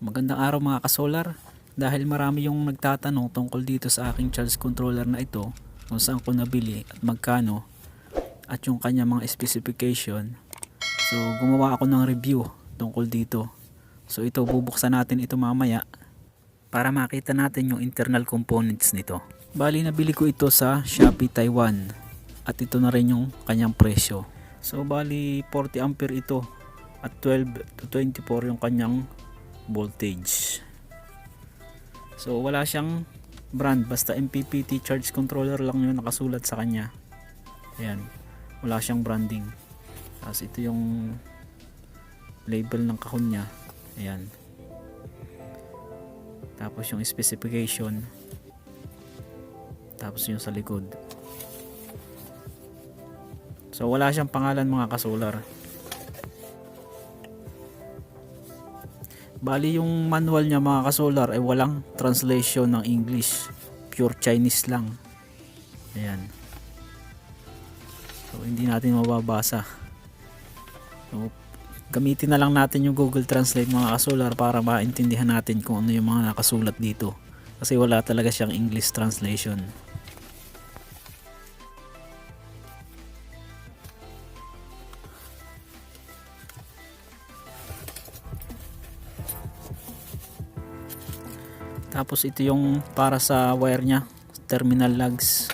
Magandang araw mga kasolar. Dahil marami yung nagtatanong tungkol dito sa aking charge controller na ito, kung saan ko nabili at magkano, at yung kanya mga specification. So gumawa ako ng review tungkol dito. So ito, bubuksan natin ito mamaya para makita natin yung internal components nito. Bali nabili ko ito sa Shopee Taiwan at ito na rin yung kanyang presyo. So bali 40 ampere ito at 12 to 24 yung kanyang voltage. So wala siyang brand, basta MPPT charge controller lang yung nakasulat sa kanya. Ayan, wala siyang branding. Tapos ito yung label ng kahon niya. Ayan. Tapos yung specification. Tapos yung sa likod. So wala siyang pangalan mga kasolar. Bali yung manual niya mga kasolar ay walang translation ng English, pure Chinese lang. Ayan. So hindi natin mababasa. So gamitin na lang natin yung Google Translate mga kasolar para maintindihan natin kung ano yung mga nakasulat dito. Kasi wala talaga siyang English translation. Tapos ito yung para sa wire nya, terminal lugs.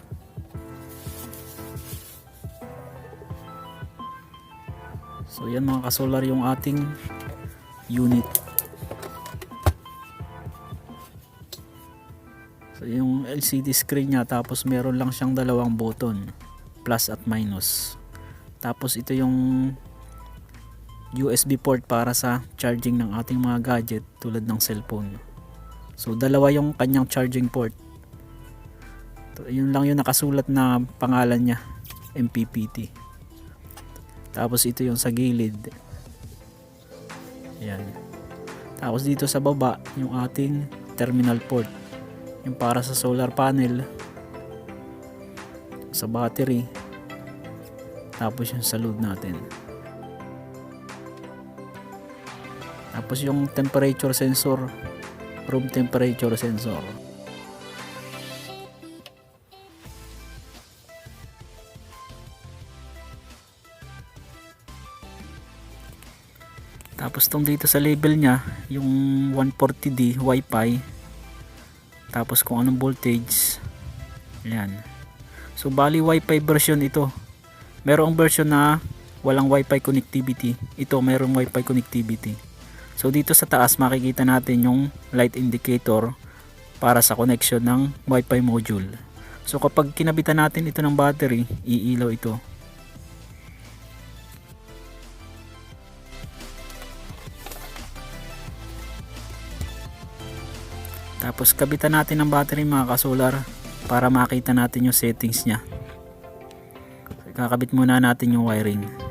So yan mga kasolar yung ating unit. So yung LCD screen nya, tapos meron lang siyang dalawang button, plus at minus. Tapos ito yung USB port para sa charging ng ating mga gadget tulad ng cellphone. So dalawa yung kanyang charging port. Yun lang yung nakasulat na pangalan niya, MPPT. Tapos ito yung sa gilid. Ayan. Tapos dito sa baba yung ating terminal port, yung para sa solar panel, sa battery. Tapos yung sa load natin. Tapos yung temperature sensor, room temperature sensor. Tapos tong dito sa label nya, yung 140D Wi-Fi. Tapos kung anong voltage. Ayan. So bali Wi-Fi version ito. Merong version na walang Wi-Fi connectivity. Ito merong Wi-Fi connectivity. So dito sa taas makikita natin yung light indicator para sa connection ng Wi-Fi module. So kapag kinabitan natin ito ng battery, iilaw ito. Tapos kabitan natin ng battery mga kasolar para makita natin yung settings nya. Kakabit muna natin yung wiring.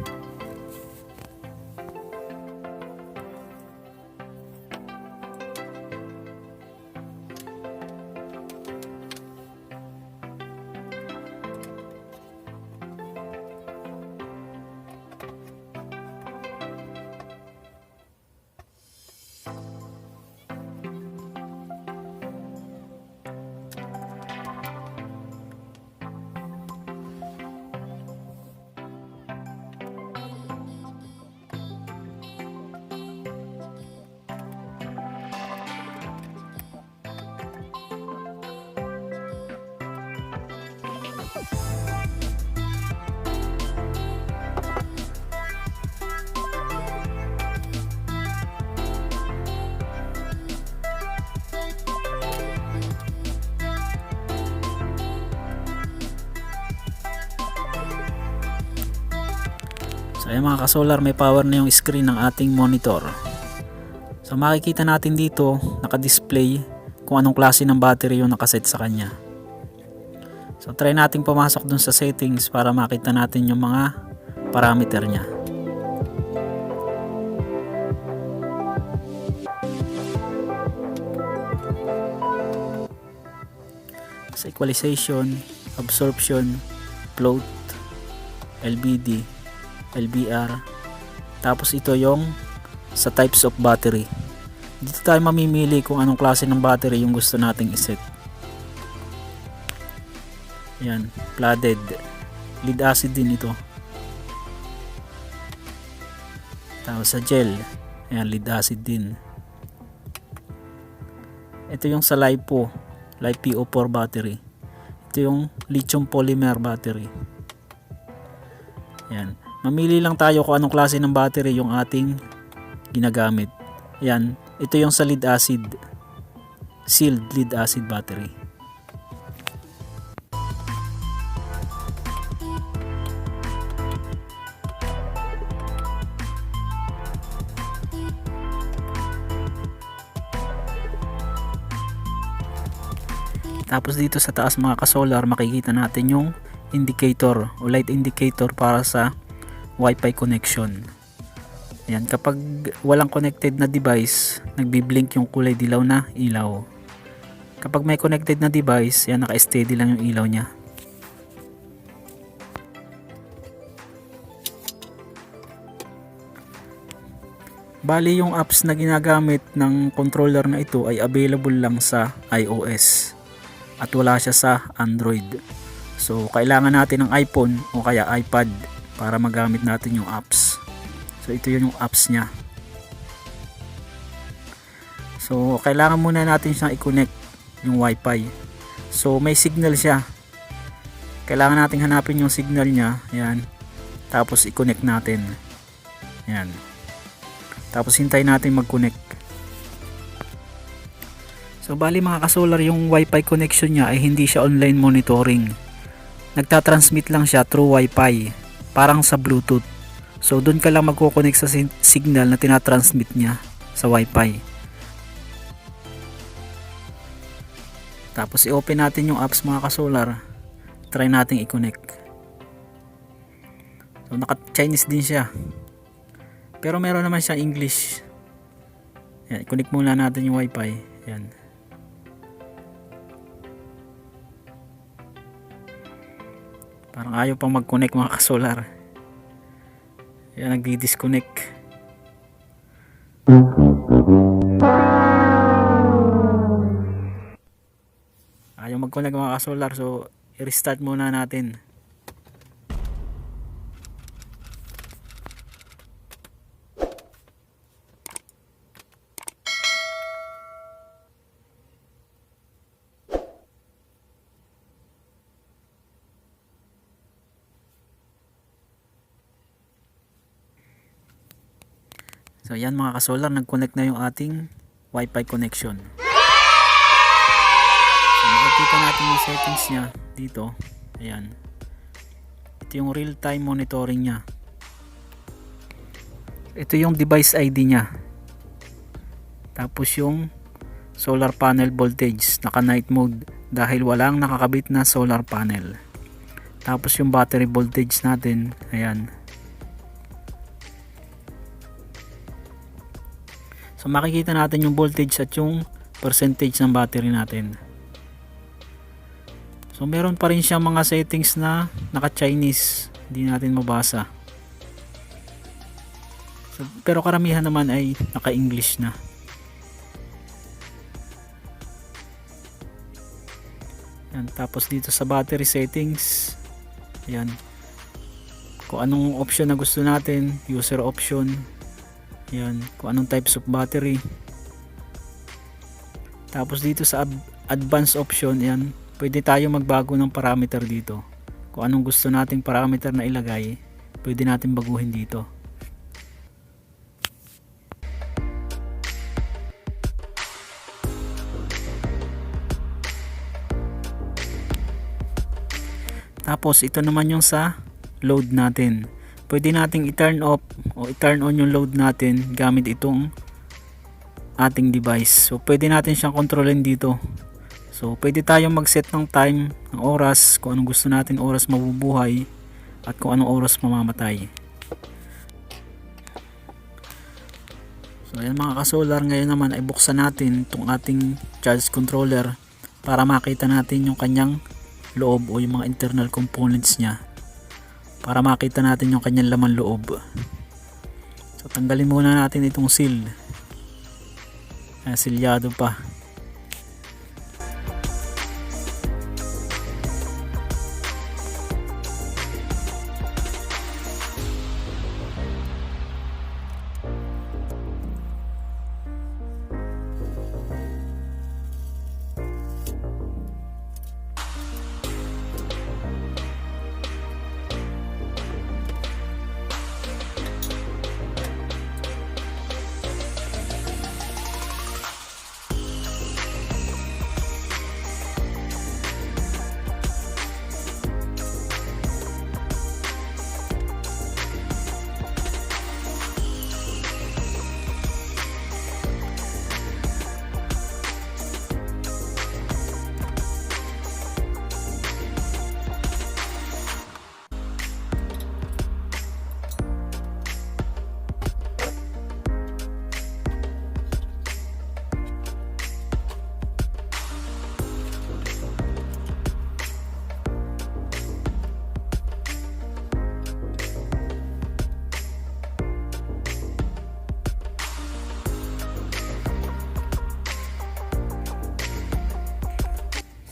So ayan mga kasolar, may power na yung screen ng ating monitor. So makikita natin dito naka-display kung anong klase ng battery yung nakaset sa kanya. So try natin pumasok dun sa settings para makita natin yung mga parameter nya. Sa equalization, absorption, float, LBD, LBR. Tapos ito yung sa types of battery. Dito tayo mamimili kung anong klase ng battery yung gusto nating iset. Yan, flooded. Lead acid din ito. Tapos sa gel, ayan, lead acid din. Ito yung sa LiPo PO4 battery. Ito yung lithium polymer battery. Yan. Mamili lang tayo kung anong klase ng battery yung ating ginagamit. Yan. Ito yung sa lead acid. Sealed lead acid battery. Tapos dito sa taas mga ka-solar, makikita natin yung indicator o light indicator para sa Wi-Fi connection. Ayan, kapag walang connected na device, nagbi-blink yung kulay dilaw na ilaw. Kapag may connected na device, yan, naka-steady lang yung ilaw niya. Bali, yung apps na ginagamit ng controller na ito ay available lang sa iOS at wala siya sa Android. So, kailangan natin ng iPhone o kaya iPad para magamit natin yung apps. So, ito yung apps niya. So, kailangan muna natin siyang i-connect yung Wi-Fi. So, may signal siya. Kailangan natin hanapin yung signal niya. Ayan. Tapos, i-connect natin. Ayan. Tapos, hintayin natin mag-connect. So, bali mga ka-solar, yung Wi-Fi connection niya ay hindi siya online monitoring. Nagtatransmit lang siya through Wi-Fi. Parang sa Bluetooth. So, doon ka lang magko-connect sa signal na tinatransmit niya sa Wi-Fi. Tapos, i-open natin yung apps mga ka-solar. Try natin i-connect. So, naka-Chinese din siya. Pero meron naman siyang English. Yan, i-connect muna natin yung Wi-Fi. Yan. Parang ayaw pang mag-connect mga ka-solar. Yan, nagdi-disconnect. Ayaw mag-connect mga ka-solar, so i-restart muna natin. So yan mga ka-solar, nag-connect na yung ating Wi-Fi connection. So makikita natin yung settings niya dito. Ayan. Ito yung real-time monitoring niya. Ito yung device ID niya. Tapos yung solar panel voltage, naka night mode dahil walang nakakabit na solar panel. Tapos yung battery voltage natin, ayan. So makikita natin yung voltage at yung percentage ng battery natin. So meron pa rin siyang mga settings na naka-Chinese, hindi natin mabasa. So, pero karamihan naman ay naka-English na. Yan, tapos dito sa battery settings, yan. Kung anong option na gusto natin, user option. Yan, kung anong types of battery. Tapos dito sa advanced option, yan, pwede tayo magbago ng parameter dito. Kung anong gusto nating parameter na ilagay, pwede natin baguhin dito. Tapos ito naman yung sa load natin. Pwede nating i-turn off o i-turn on yung load natin gamit itong ating device. So pwede natin siyang kontrolin dito. So pwede tayong mag-set ng time, ng oras, kung anong gusto natin oras mabubuhay at kung anong oras mamamatay. So ayan mga ka-solar, ngayon naman ay buksan natin itong ating charge controller para makita natin yung kanyang loob o yung mga internal components niya. Para makita natin yung kanyang laman loob. So tanggalin muna natin itong seal. Silyado pa.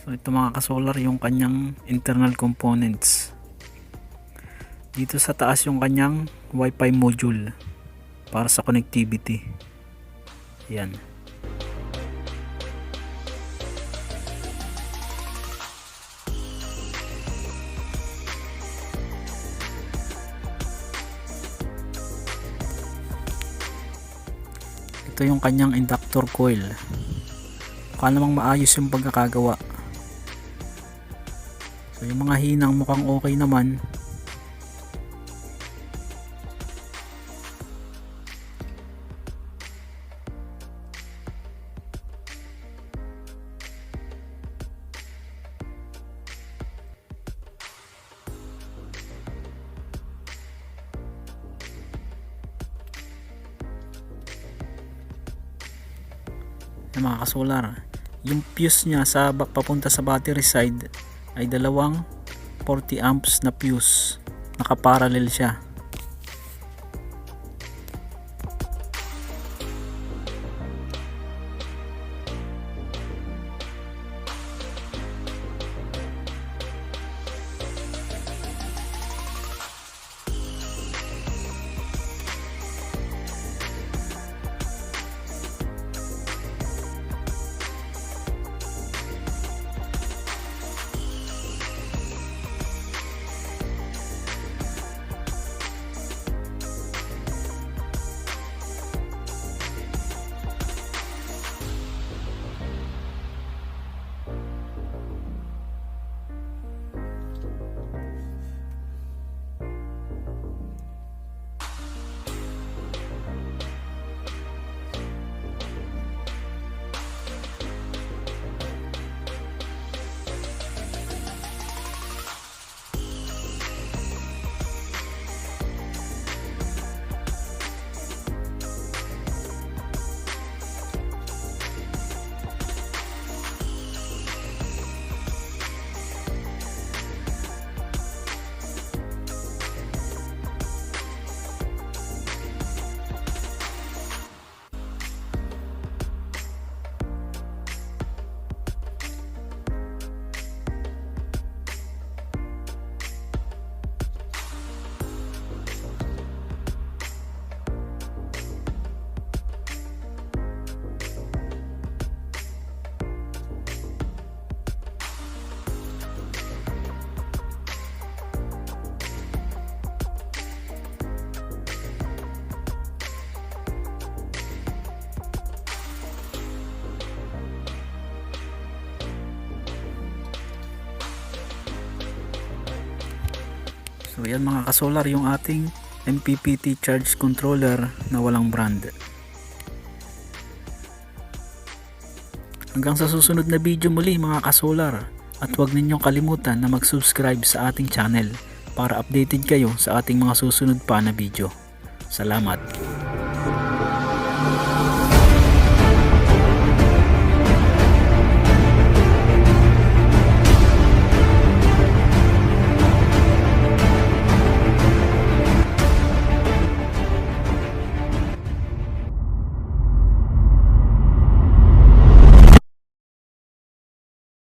So ito mga ka-solar yung kanyang internal components. Dito sa taas yung kanyang Wi-Fi module para sa connectivity. Yan. Ito yung kanyang inductor coil. Mukha namang maayos yung pagkakagawa. So yung mga hinang mukhang okay naman. Yung mga ka-solar, yung fuse niya sa papunta sa battery side ay dalawang 40 amps na fuse, nakaparallel siya. So yan mga ka-solar yung ating MPPT charge controller na walang brand. Hanggang sa susunod na video muli mga ka-solar, at huwag ninyong kalimutan na mag-subscribe sa ating channel para updated kayo sa ating mga susunod pa na video. Salamat!